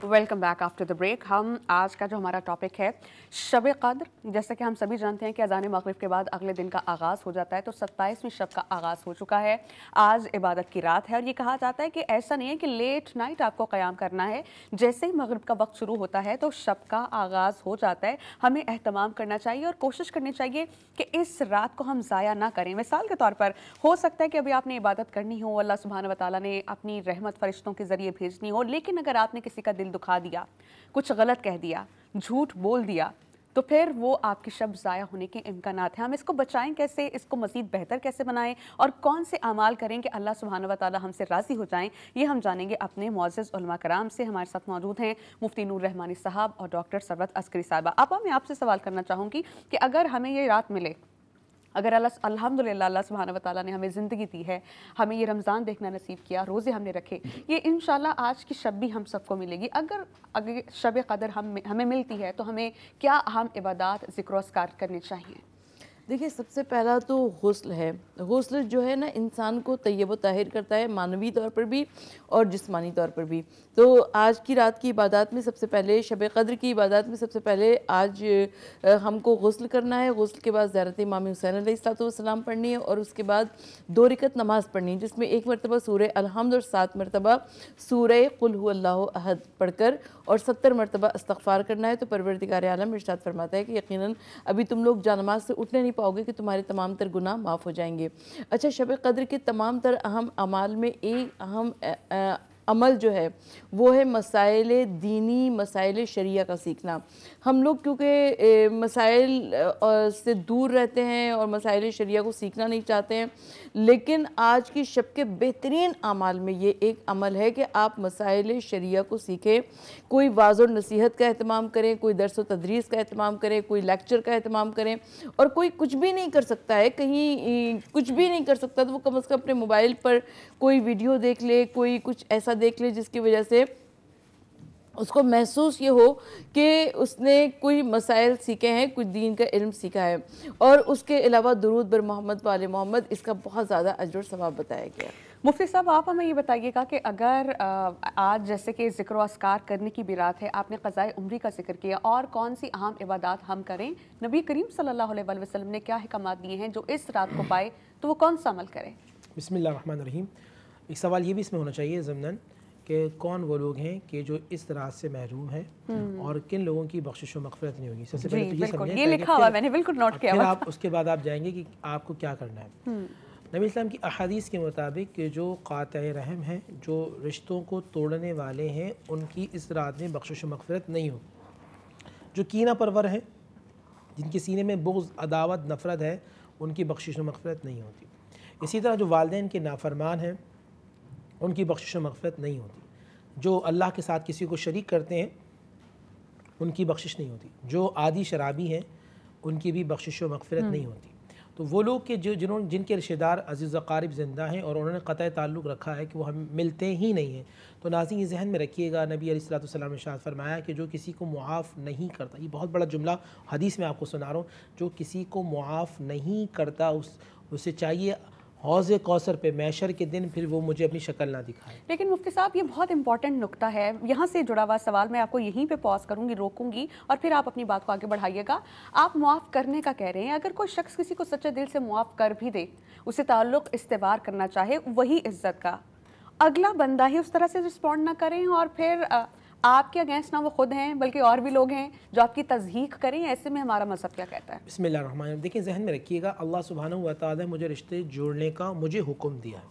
Welcome back after the break. हम आज का जो हमारा टॉपिक है शब क़द्र, जैसा कि हम सभी जानते हैं कि अज़ान मग़रिब के बाद अगले दिन का आगाज़ हो जाता है, तो 27वीं शब का आगाज़ हो चुका है। आज इबादत की रात है और ये कहा जाता है कि ऐसा नहीं है कि लेट नाइट आपको क़याम करना है, जैसे ही मग़रिब का वक्त शुरू होता है तो शब का आगाज़ हो जाता है। हमें एहतमाम करना चाहिए और कोशिश करनी चाहिए कि इस रात को हम ज़ाया ना करें। मिसाल के तौर पर हो सकता है कि अभी आपने इबादत करनी हो, अल्लाह सुब्हानहू व तआला ने अपनी रहमत फ़रिश्तों के ज़रिए भेजनी हो, लेकिन अगर आपने किसी का दिल दुखा दिया, कुछ गलत कह दिया, झूठ बोल दिया, तो फिर वो आपकी शब ज़ाया होने के इम्कानात हैं। हम इसको बचाएं कैसे, इसको मज़ीद बेहतर कैसे बनाएं और कौन से अमाल करें कि अल्लाह सुब्हानहू व तआला हमसे राज़ी हो जाएं, ये हम जानेंगे अपने मुअज़्ज़ज़ उलमा कराम से। हमारे साथ मौजूद हैं मुफ्ती नूर रहमानी साहब और डॉक्टर सरवत अस्करी साहिबा। आपा, मैं आपसे सवाल करना चाहूँगी कि अगर हमें ये रात मिले, अगर अल्हम्दुलिल्लाह अल्लाह सुब्हानहू व तआला ने हमें ज़िंदगी दी है, हमें ये रमज़ान देखना नसीब किया, रोज़े हमने रखे, ये इंशाल्लाह आज की शब भी हम सबको मिलेगी। अगर शब क़द्र हमें मिलती है तो हमें क्या अहम इबादत, ज़िक्र अस्कार करने चाहिए? देखिए, सबसे पहला तो गुस्ल है। गुस्ल जो है ना, इंसान को तय्यब व ताहिर करता है, मानवी तौर पर भी और जिस्मानी तौर पर भी। तो आज की रात की इबादत में सबसे पहले, शब क़द्र की इबादत में सबसे पहले आज हमको गुस्ल करना है। गुस्ल के बाद ज़ियारत इमाम हुसैन अलैहिस्सलाम पढ़नी है और उसके बाद 2 रकअत नमाज़ पढ़नी है, जिसमें 1 मरतबा सूरह अलहम्द और 7 मरतबा सूरह कुल हुवल्लाहु अहद पढ़कर और 70 मरतबा इस्तिग़फ़ार करना है। तो परवरदिगार आलम इरशाद फरमाता है कि यकीनन अभी तुम लोग जानमाज़ से उठने नहीं पाओगे कि तुम्हारे तमाम तर गुनाह माफ़ हो जाएंगे। अच्छा, शब क़द्र के तमाम तर अहम अमाल में एक अहम अमल जो है वो है मसाइल दीनी, मसाइल शरिया का सीखना। हम लोग क्योंकि मसाइल से दूर रहते हैं और मसाइल शरिया को सीखना नहीं चाहते हैं, लेकिन आज की शब के बेहतरीन अमाल में ये एक अमल है कि आप मसाइल शरिया को सीखें। कोई वाज़ और नसीहत का एहतमाम करें, कोई दर्स व तदरीस का एहतमाम करें, कोई लेक्चर का एहतमाम करें, और कोई कुछ भी नहीं कर सकता है, कहीं कुछ भी नहीं कर सकता तो वो कम अज़ कम अपने मोबाइल पर कोई वीडियो देख ले, कोई कुछ ऐसा देख ले जिसकी वजह से उसको महसूस ये हो कि उसने कोई मसाइल सीखे हैं, कुछ दीन का इल्म सीखा है। और उसके अलावा दुरूद बर मोहम्मद वाले मोहम्मद, इसका बहुत ज़्यादा अजर सवाब बताया गया। मुफ्ती साहब, आप हमें ये बताइएगा कि अगर आज जैसे कि ज़िक्र अस्कार करने की भी रात है, आपने क़ज़ाए उम्री का जिक्र किया, और कौन सी अहम इबादत हम करें? नबी करीम सल्लल्लाहु अलैहि वसल्लम ने क्या हिकमात दिए हैं जो इस रात को पाए तो वो कौन सा अमल करें? बिस्मिल्लाहिर्रहमानिर्रहीम। एक सवाल ये भी इसमें होना चाहिए ज़मनन कि कौन वो लोग हैं कि जो इस रात से महरूम हैं और किन लोगों की बख्शिश व मग़फ़िरत नहीं होगी। सबसे पहले तो ये समझें, ये लिखा हुआ मैंने बिल्कुल नोट किया। फिर आप उसके बाद आप जाएंगे कि आपको क्या करना है। नबी इस्लाम की अहादीस के मुताबिक कि जो क़ातिअ रहम हैं, जो रिश्तों को तोड़ने वाले हैं, उनकी इस रात में बख्शिश व मग़फ़िरत नहीं होगी। जो कीना परवर हैं, जिनके सीने में बुग़्ज़, अदावत, नफ़रत है, उनकी बख्शिश व मग़फ़िरत नहीं होती। इसी तरह जो वालिदैन के नाफरमान हैं उनकी बख्शिश व मग़फ़िरत नहीं होती। जो अल्लाह के साथ किसी को शरीक करते हैं उनकी बख्शिश नहीं होती। जो आदि शराबी हैं उनकी भी बख्शिश व मग़फ़िरत नहीं होती। तो वो लोग के जिनके रिश्तेदार अज़ीज़ अक़ारिब ज़िंदा हैं और उन्होंने क़तई ताल्लुक़ रखा है कि वो हम मिलते ही नहीं हैं, तो नाज़रीन ये ज़हन में रखिएगा, नबी अलैहिस्सलाम ने इरशाद फरमाया कि जो किसी को मुआफ़ नहीं करता, ये बहुत बड़ा जुमला हदीस में आपको सुना रहा हूँ, जो किसी को मुआफ़ नहीं करता उसे चाहिए हौज़ कौसर पे मैशर के दिन फिर वो मुझे अपनी शक्ल ना दिखाए। लेकिन मुफ्ती साहब ये बहुत इंपॉर्टेंट नुक्ता है, यहाँ से जुड़ा हुआ सवाल मैं आपको यहीं पे पॉज करूँगी, रोकूंगी और फिर आप अपनी बात को आगे बढ़ाइएगा। आप मुआफ़ करने का कह रहे हैं, अगर कोई शख्स किसी को सच्चे दिल से मुआफ़ कर भी दे, उसे ताल्लुक़ इस्तेवार करना चाहे वही इज़्ज़त का, अगला बंदा ही उस तरह से रिस्पॉन्ड ना करें और फिर आपके अगेंस्ट ना वो खुद हैं बल्कि और भी लोग हैं जो आपकी तज़हीक करें, ऐसे में हमारा मज़हब क्या कहता है? बिस्मिल्लाहिर्रहमानिर्रहीम। देखिए ज़हन में रखिएगा, अल्लाह सुब्हानहू व तआला ने मुझे रिश्ते जोड़ने का मुझे हुक्म दिया है।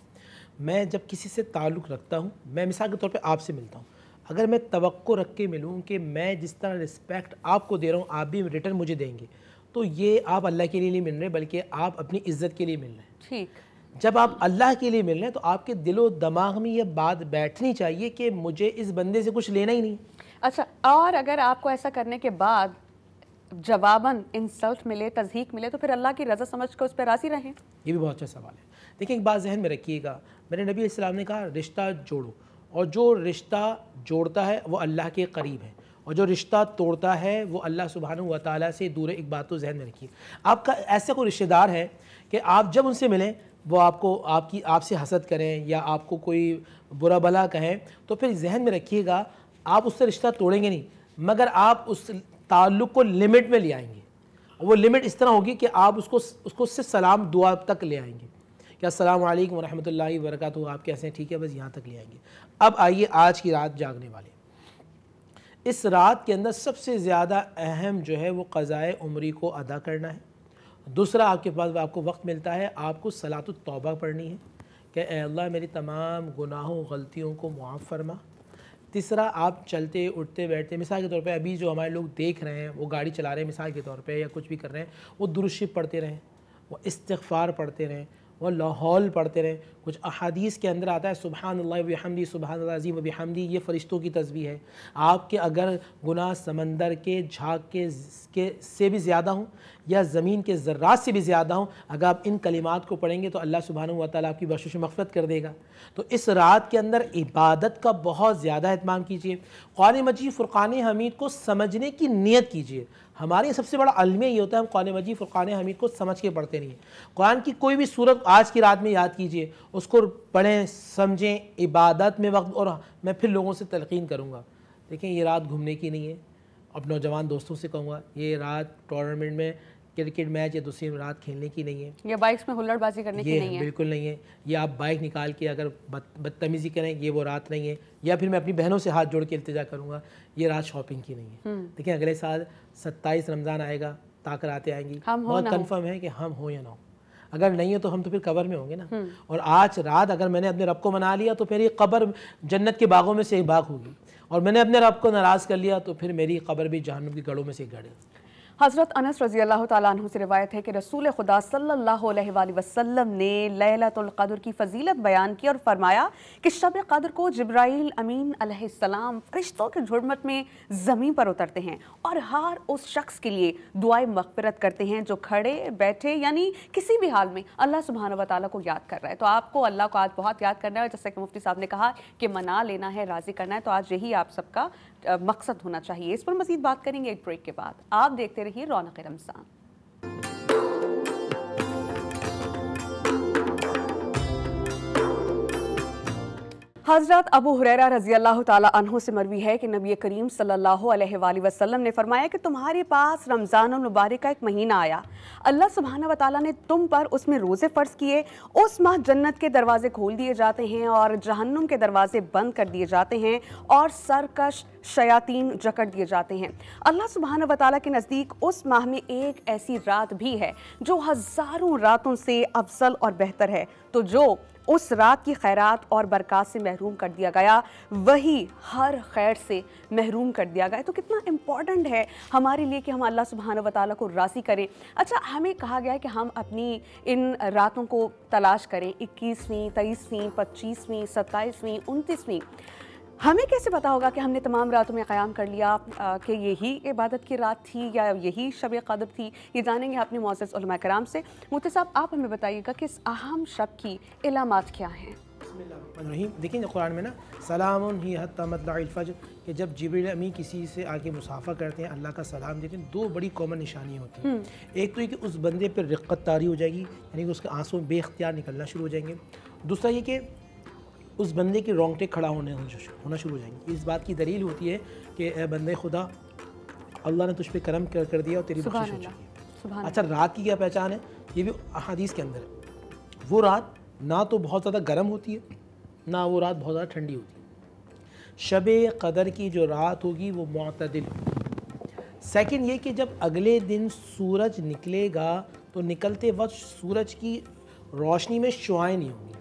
मैं जब किसी से ताल्लुक़ रखता हूँ, मैं मिसाल के तौर पे आपसे मिलता हूँ, अगर मैं तवक्को रख के मिलूँ कि मैं जिस तरह रिस्पेक्ट आपको दे रहा हूँ आप भी रिटर्न मुझे देंगे, तो ये आप अल्लाह के लिए नहीं मिल रहे बल्कि आप अपनी इज़्ज़त के लिए मिल रहे हैं। ठीक। जब आप अल्लाह के लिए मिल रहे हैं तो आपके दिलो दिमाग में ये बात बैठनी चाहिए कि मुझे इस बंदे से कुछ लेना ही नहीं। अच्छा, और अगर आपको ऐसा करने के बाद जवाबन इंसल्ट मिले, तज़हीक मिले, तो फिर अल्लाह की रज़ा समझ कर उस पर राज़ी रहें? ये भी बहुत अच्छा सवाल है। देखिए एक बात जहन में रखिएगा, मेरे नबी इस्लाम ने कहा रिश्ता जोड़ो, और जो रिश्ता जोड़ता है वो अल्लाह के करीब है और जो रिश्ता तोड़ता है वो अल्लाह सुब्हानहू व तआला से दूर है। एक बात तो जहन में रखिए, आपका ऐसा कोई रिश्तेदार है कि आप जब उनसे मिलें वो आपसे हसद करें या आपको कोई बुरा भला कहें, तो फिर जहन में रखिएगा आप उससे रिश्ता तोड़ेंगे नहीं, मगर आप उस ताल्लुक़ को लिमिट में ले आएंगे। वो लिमिट इस तरह होगी कि आप उसको सिर्फ सलाम दुआ तक ले आएंगे कि अस्सलाम वालेकुम रहमतुल्लाहि व बरकातुहू, आप कैसे हैं, ठीक है, बस यहाँ तक ले आएंगे। अब आइए आज की रात जागने वाले, इस रात के अंदर सबसे ज़्यादा अहम जो है वो क़ज़ाए उम्री को अदा करना है। दूसरा, आपके पास आपको वक्त मिलता है, आपको सलातुत तौबा पढ़नी है कि ए अल्लाह मेरी तमाम गुनाहों गलतियों को मुआफ़ फरमा। तीसरा, आप चलते उठते बैठते, मिसाल के तौर पे अभी जो हमारे लोग देख रहे हैं वो गाड़ी चला रहे हैं मिसाल के तौर पे या कुछ भी कर रहे हैं, वो दुरूद शरीफ पढ़ते रहें, वो इस्तिग़फ़ार पढ़ते रहें, वो लाहौल पढ़ते रहें। कुछ अहादीस के अंदर आता है सुबहानल्लाह व बिहम्दी सुबहानल्लाह अज़ीम व बिहम्दी, ये फ़रिश्तों की तस्बीह है। आपके अगर गुनाह समंदर के झाग के से भी ज़्यादा हों या ज़मीन के ज़र्रात से भी ज़्यादा हों, अगर आप इन कलिमात को पढ़ेंगे तो अल्लाह सुब्हानहू व तआला आपकी बख्शिश मग़फ़िरत कर देगा। तो इस रात के अंदर इबादत का बहुत ज़्यादा एहतमाम कीजिए। कुरान मजीद फ़ुरक़ान हमीद को समझने की नीयत कीजिए। हमारे सबसे बड़ा अलमिया ये होता है, हम कुरान मजीद फ़ुरक़ान हमीद को समझ के पढ़ते नहीं हैं। कुरान की कोई भी सूरत आज की रात में याद कीजिए, उसको पढ़ें, समझें, इबादत में वक्त। और मैं फिर लोगों से तलक़ीन करूँगा, देखें ये रात घूमने की नहीं है। अब नौजवान दोस्तों से कहूँगा ये रात टूर्नामेंट में क्रिकेट मैच या दूसरी रात खेलने की नहीं है, या बाइक्स में हुल्लड़बाजी करने की नहीं है, बिल्कुल नहीं है। ये आप बाइक निकाल के अगर बदतमीज़ी करें, ये वो रात नहीं है। या फिर मैं अपनी बहनों से हाथ जोड़ के इल्तिजा करूँगा, ये रात शॉपिंग की नहीं है। देखिए अगले साल 27 रमज़ान आएगा, ताकरातें आएंगी, बहुत कन्फर्म है कि हम हो या ना हो। अगर नहीं हो तो हम तो फिर कब्र में होंगे ना। और आज रात अगर मैंने अपने रब को मना लिया तो फिर ये कब्र जन्नत के बागों में से एक बाग होगी, और मैंने अपने रब को नाराज़ कर लिया तो फिर मेरी कब्र भी जहन्नम की गढ़ों में से एक गढ़ है। हज़रत अनस रज़ी अल्लाह तआला अन्हु से रिवायत है कि रसूल खुदा सल्लल्लाहु अलैहि वसल्लम ने लैलतुल क़द्र की फ़जीलत बयान की और फरमाया कि शब क़द्र को जिब्राईल अमीन अलैहिस्सलाम फ़रिश्तों के झुरमट में ज़मीन पर उतरते हैं और हर उस शख्स के लिए दुआए मग़फ़िरत करते हैं जो खड़े बैठे यानी किसी भी हाल में अल्लाह सुब्हानहू व तआला को याद कर रहा है। तो आपको अल्लाह को आज बहुत याद करना है, जैसे कि मुफ्ती साहब ने कहा कि मना लेना है, राज़ी करना है, तो आज यही आप सबका मकसद होना चाहिए। इस पर मज़ीद बात करेंगे एक ब्रेक के बाद। आप देखते रहिए रौनक रमज़ान। हज़रत अबू हुरैरा रज़ी अल्लाह ताला अन्हु से मरवी है कि नबी करीम सल्लल्लाहु अलैहि वसल्लम ने फरमाया कि तुम्हारे पास रमज़ान मुबारक का एक महीना आया, अल्लाह सुब्हानहू व तआला ने तुम पर उसमें रोज़े फ़र्ज़ किए। उस माह जन्नत के दरवाजे खोल दिए जाते हैं और जहन्नुम के दरवाजे बंद कर दिए जाते हैं और सरकश शयातीन जकड़ दिए जाते हैं। अल्लाह सुब्हानहू व तआला के नज़दीक उस माह में एक ऐसी रात भी है जो हज़ारों रातों से अफजल और बेहतर है। तो जो उस रात की खैरात और बरक़ात से महरूम कर दिया गया, वही हर खैर से महरूम कर दिया गया। तो कितना इम्पॉर्टेंट है हमारे लिए कि हम अल्लाह सुब्हानहू व तआला को राज़ी करें। अच्छा, हमें कहा गया है कि हम अपनी इन रातों को तलाश करें, 21वीं, 23वीं, 25वीं, 27वीं, 29वीं। हमें कैसे पता होगा कि हमने तमाम रातों में क़याम कर लिया कि यही इबादत की रात थी या यही शब क़द्र थी? ये जानेंगे अपने मुअज़्ज़ज़ उलमा कराम से। मुफ्ती साहब, आप हमें बताइएगा कि इस अहम शब की इलामात क्या हैं? देखिए कुरान में ना सलामुन ही हत्ता मतलअल फ़ज्र कि जब जिब्रील अमी किसी से आके मुसाफ़ा करते हैं, अल्लाह का सलाम देते हैं, दो बड़ी कॉमन निशानी होती हैं। एक तो ये कि उस बंदे पर रिक़्क़त तारी हो जाएगी, यानी कि उसके आंसू बेख्तियार निकलना शुरू हो जाएंगे। दूसरा ये कि उस बंदे के रोंगटे खड़ा होना शुरू हो जाएंगे। इस बात की दलील होती है कि ए बंदे खुदा, अल्लाह ने तुझ पे करम कर दिया और तेरी बख्शिश हो चुकी है। अच्छा, रात की क्या पहचान है? ये भी हदीस के अंदर है। वो रात ना तो बहुत ज़्यादा गर्म होती है, ना वो रात बहुत ज़्यादा ठंडी होती है। शब क़द्र की जो रात होगी वो मुअतदिल होगी। सेकंड ये कि जब अगले दिन सूरज निकलेगा तो निकलते वक्त सूरज की रोशनी में शुआएं नहीं होंगी।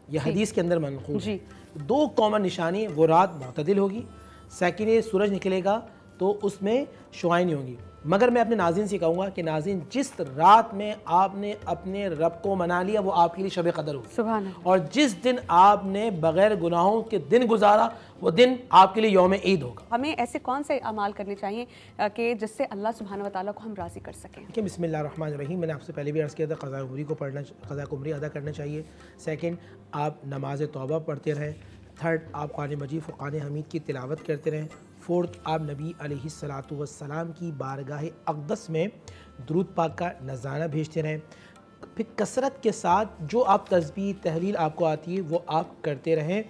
यह हदीस के अंदर मनक़ूल है। दो कॉमन निशानी, वो रात मुअतदिल होगी, सेकंड ये सूरज निकलेगा तो उसमें शुआएं नहीं होंगी। मगर मैं अपने नाज़रीन से कहूँगा कि नाज़रीन, जिस रात में आपने अपने रब को मना लिया वो आपके लिए शब क़द्र होगी। सुभान अल्लाह। और जिस दिन आपने बग़ैर गुनाहों के दिन गुजारा वो दिन आपके लिए यौम ईद होगा। हमें ऐसे कौन से अमाल करने चाहिए कि जिससे अल्लाह सुब्हानहू व तआला को हम राज़ी कर सकें? देखिए, बिस्मिल्लाहिर्रहमानिर्रहीम, मैंने आपसे पहले भी अर्ज़ किया था क़ज़ा उम्री को पढ़ना, क़ज़ा उम्री अदा करना चाहिए। सेकंड, आप नमाज तौबा पढ़ते रहें। थर्ड, आप कुरान मजीद फ़ुरक़ान हमीद की तिलावत करते रहें। फोर्थ, आप नबी अलैहिस्सलातु वस्सलाम की बारगाह अक़दस में दुरूद पाक का नज़ारा भेजते रहें। फिर कसरत के साथ जो आप तस्बीह तहलील आपको आती है वो आप करते रहें।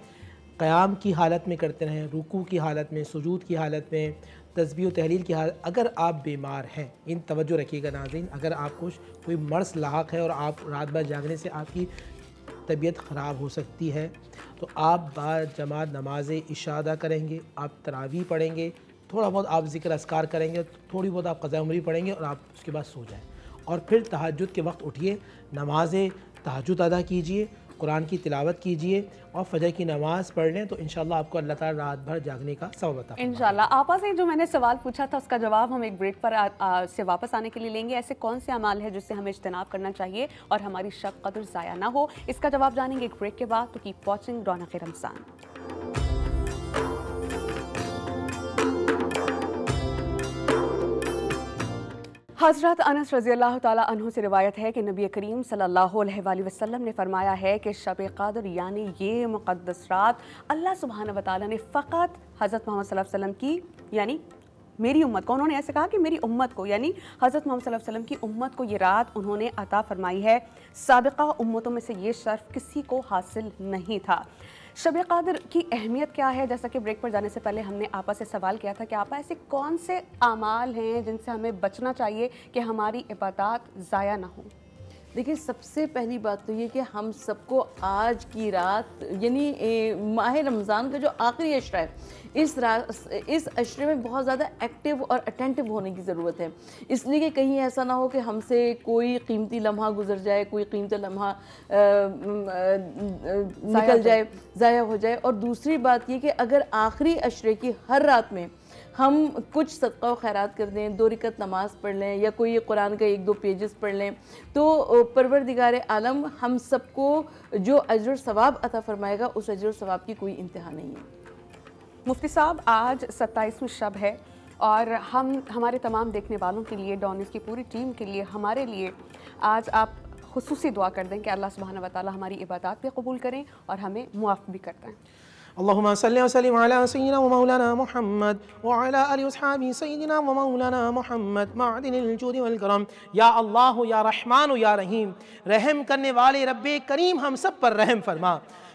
क़याम की हालत में करते रहें, रुकू की हालत में, सुजूद की हालत में, तस्बीह व तहलील की हालत। अगर आप बीमार हैं, इन तवज्जो रखिएगा नाज़रीन, अगर आपको कोई मर्ज़ लाहक है और आप रात भर जागने से आपकी तबीयत ख़राब हो सकती है, तो आप बाजमात नमाज इशा अदा करेंगे, आप तरावी पढ़ेंगे, थोड़ा बहुत आप ज़िक्र अस्कार करेंगे, थोड़ी बहुत आप क़ज़ा उम्री पढ़ेंगे और आप उसके बाद सो जाएँ। और फिर तहज्जुद के वक्त उठिए, नमाज तहज्जुद अदा कीजिए, कुरान की तिलावत कीजिए और फजर की नमाज़ पढ़ लें, तो इंशाल्लाह आपको अल्लाह ताला रात भर जागने का सबब अता फरमाएगा। इंशाल्लाह। आपा से जो मैंने सवाल पूछा था उसका जवाब हम एक ब्रेक पर से वापस आने के लिए लेंगे। ऐसे कौन से अमाल है जिससे हमें इज्तनाब करना चाहिए और हमारी शब क़द्र ज़ाया ना हो? इसका जवाब जानेंगे एक ब्रेक के बाद। तो कीप वॉचिंग रौनक रमज़ान। हज़रत अनस रज़ियल्लाहु ताला अन्हु से रिवायत है कि नबी करीम सल्लल्लाहु अलैहि वसल्लम ने फरमाया है कि शब क़द्र यानी ये मुक़द्दस रात अल्लाह सुब्हानहू व तआला ने फ़कत हज़रत मोहम्मद सल्लल्लाहु अलैहि वसल्लम की, यानी मेरी उम्मत को, उन्होंने ऐसे कहा कि मेरी उम्मत को, यानी हज़रत मोहम्मद सल्लल्लाहु अलैहि वसल्लम की उम्मत को ये रात उन्होंने अता फरमाई है। साबिक़ा उम्मतों में से ये शर्फ़ किसी को हासिल नहीं था। शब क़द्र की अहमियत क्या है? जैसा कि ब्रेक पर जाने से पहले हमने आपा से सवाल किया था कि आपा ऐसे कौन से आमाल हैं जिनसे हमें बचना चाहिए कि हमारी इबादत ज़ाया ना हो? देखिए, सबसे पहली बात तो ये कि हम सबको आज की रात यानी माह रमज़ान का जो आखिरी अशरा है, इस अशरे में बहुत ज़्यादा एक्टिव और अटेंटिव होने की ज़रूरत है। इसलिए कि कहीं ऐसा ना हो कि हमसे कोई कीमती लम्हा गुजर जाए, कोई कीमती लम्हा निकल जाए, ज़ाया हो जाए। और दूसरी बात ये कि अगर आखिरी अशरे की हर रात में हम कुछ सदका व खैरात कर दें, 2 रकात नमाज़ पढ़ लें या कोई कुरान का 1-2 पेजेस पढ़ लें, तो परवरदिगार आलम हम सबको जो अजर सवाब अता फरमाएगा, उस अजर सवाब की कोई इंतहा नहीं है। मुफ्ती साहब, आज 27वीं शब है और हमारे तमाम देखने वालों के लिए, डॉन न्यूज़ की पूरी टीम के लिए, हमारे लिए आज आप खुसूसी दुआ कर दें कि अल्लाह सुब्हानहू व तआला हमारी इबादत भी कबूल करें और हमें मुआफ़ भी कर दें। अल्लाहुम्मा सल्लि व सल्लिम अला सय्यिदिना व मौलाना मुहम्मद व अला आलिहि व अस्हाबिहि सय्यिदिना व मौलाना मुहम्मद मअदिनिल जूदि वल करम। या अल्लाह या रहमान या रहीम, रहम करने वाले रब्बे करीम हम सब पर रहम फरमा।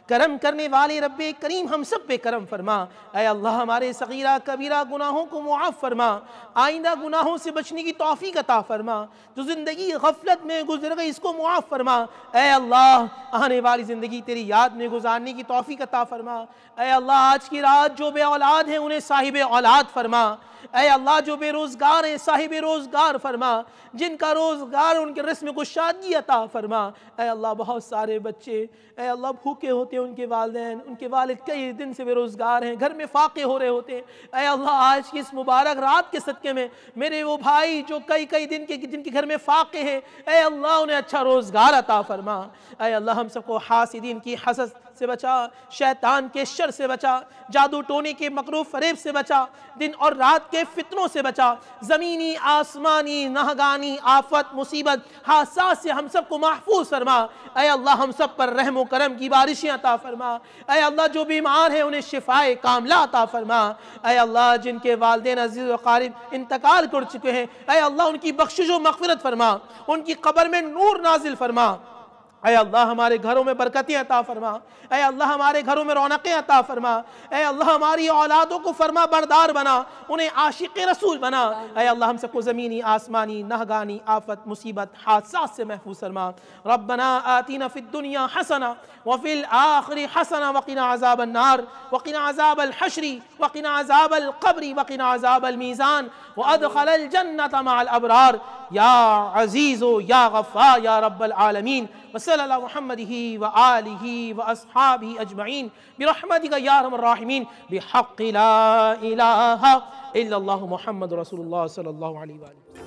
करम करने वाले रब्बे करीम हम सब पे करम फरमा। ऐ अल्लाह हमारे सगीरा कबीरा गुनाहों को मुआफ़ फरमा, आइंदा गुनाहों से बचने की तौफीक अता फरमा। जो ज़िंदगी गफलत में गुजर गई इसको मुआफ़ फरमा। ऐ अल्लाह आने वाली ज़िंदगी तेरी याद में गुजारने की तौफीक अता फरमा। ऐ अल्लाह आज की रात जो बे औलाद हैं उन्हें साहिब औलाद फरमा। ऐ अल्लाह जो बेरोज़गार हैं साहिब रोज़गार फरमा, जिनका रोज़गार उनके रिस्क में कुशादगी अता फरमा। ऐ अल्लाह बहुत सारे बच्चे ऐ अल्लाह भूखे होते हैं, उनके वालिदैन उनके वालिद कई दिन से बेरोज़गार हैं, घर में फाके हो रहे होते हैं। ऐ अल्लाह आज की इस मुबारक रात के सदक़े में मेरे वो भाई जो कई कई दिन के जिनके घर में फाके हैं, ऐ अल्लाह उन्हें अच्छा रोज़गार अता फरमा। ऐ अल्लाह हम सबको हासिदीन की हसद से बचा, शैतान के शर से बचा, जादू टोने के मकरू फरेब से बचा, दिन और रात के फितनों से बचा, ज़मीनी आसमानी नाहगानी आफत मुसीबत हादसात से हम सबको महफूज फरमा। ऐ अल्लाह हम सब पर रहम व करम की बारिशें अता फरमा। ऐ अल्लाह जो बीमार हैं उन्हें शिफाए कामला अता फरमा। ऐ अल्लाह जिनके वालिदैन अज़ीज़ व क़ारिब इंतकाल कर चुके हैं, ऐ अल्लाह उनकी बख्शिश व मग़फ़िरत फरमा, उनकी कब्र में नूर नाजिल फरमा। ऐ अल्लाह हमारे घरों में बरकतें अता फरमा। ऐ अल्लाह हमारे घरों में रौनकें अता फरमा। ऐ अल्लाह हमारी औलादों को फरमा बरदार बना, उन्हें आशिक़ रसूल बना। ऐ अल्लाह हम सबको ज़मीनी आसमानी नाहगानी आफत मुसीबत हादसात से महफूज फरमा। रब्बना आतिना फ़िद दुनिया हसना व फ़िल आखिरी हसना वक़िना अज़ाबन नार वक़िना अज़ाबल हश्री वक़िना अज़ाबल क़ब्री वक़िना अज़ाबल मीज़ान व अदख़िल जन्नत मअल अबरार या अज़ीज़ो या गफ़्फ़ार या रब्बल आलमीन। वसल्लल्लाहु मुहम्मदिही व आलिही व अस्हाबिही अजमईन बिरहमतिका या अरहमर राहिमीन बिहक़्क़ि ला इलाहा इल्लल्लाहु मुहम्मदुर रसूलुल्लाह सल्लल्लाहु अलैहि व सल्लम।